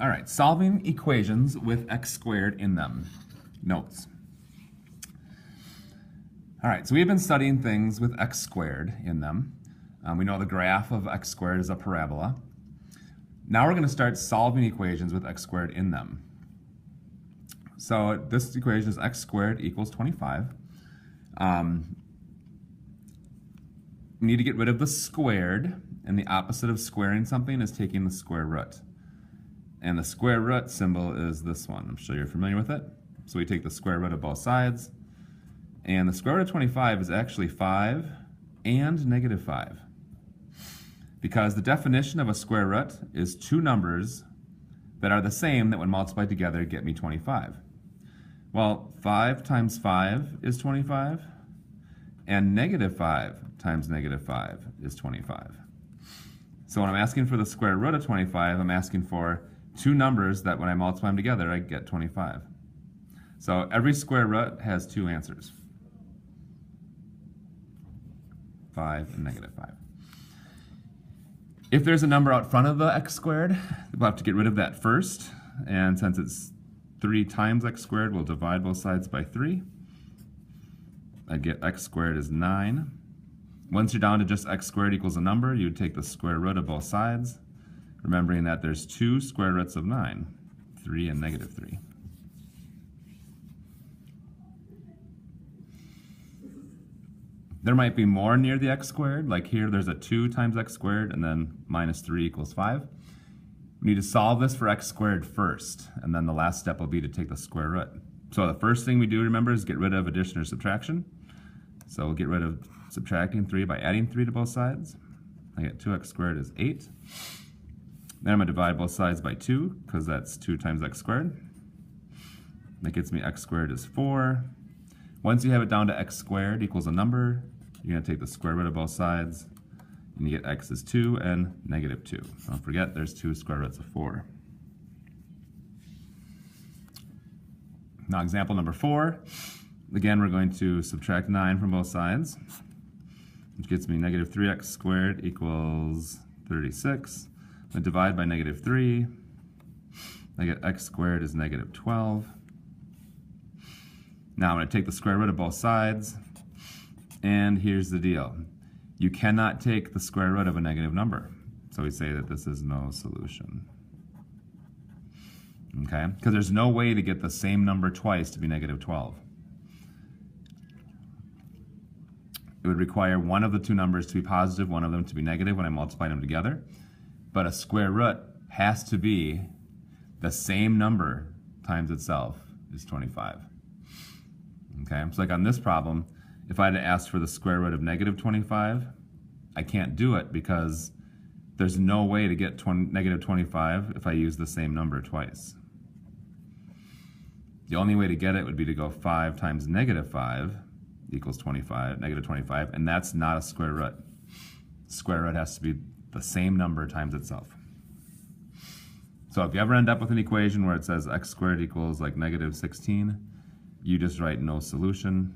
All right, solving equations with x squared in them. Notes. All right, so we've been studying things with x squared in them. We know the graph of x squared is a parabola. Now we're going to start solving equations with x squared in them. So this equation is x squared equals 25. We need to get rid of the squared, and the opposite of squaring something is taking the square root. And the square root symbol is this one. I'm sure you're familiar with it. So we take the square root of both sides. And the square root of 25 is actually 5 and negative 5. Because the definition of a square root is two numbers that are the same that when multiplied together get me 25. Well, 5 times 5 is 25, and negative 5 times negative 5 is 25. So when I'm asking for the square root of 25, I'm asking for two numbers that when I multiply them together, I get 25. So every square root has two answers. 5 and negative 5. If there's a number out front of the x squared, we'll have to get rid of that first. And since it's 3 times x squared, we'll divide both sides by 3. I get x squared is 9. Once you're down to just x squared equals a number, you would take the square root of both sides, remembering that there's 2 square roots of 9, 3 and negative 3. There might be more near the x squared, like here there's a 2 times x squared and then minus 3 equals 5. We need to solve this for x squared first, and then the last step will be to take the square root. So the first thing we do, remember, is get rid of addition or subtraction. So we'll get rid of subtracting 3 by adding 3 to both sides. I get 2x squared is 8. Then I'm going to divide both sides by 2, because that's 2 times x squared. That gets me x squared is 4. Once you have it down to x squared equals a number, you're going to take the square root of both sides, and you get x is 2 and negative 2. Don't forget, there's 2 square roots of 4. Now example number 4. Again, we're going to subtract 9 from both sides, which gets me negative 3x squared equals 36. I divide by negative 3. I get x squared is negative 12. Now I'm going to take the square root of both sides, and here's the deal. You cannot take the square root of a negative number. So we say that this is no solution. Okay? Because there's no way to get the same number twice to be negative 12. It would require one of the two numbers to be positive, one of them to be negative when I multiply them together. But a square root has to be the same number times itself is 25. Okay? So like on this problem, if I had to ask for the square root of negative 25, I can't do it because there's no way to get negative 25 if I use the same number twice. The only way to get it would be to go 5 times negative 5 equals 25, negative 25, and that's not a square root. Square root has to be the same number times itself. So if you ever end up with an equation where it says x squared equals like negative 16, you just write no solution,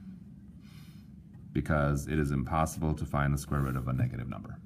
because it is impossible to find the square root of a negative number.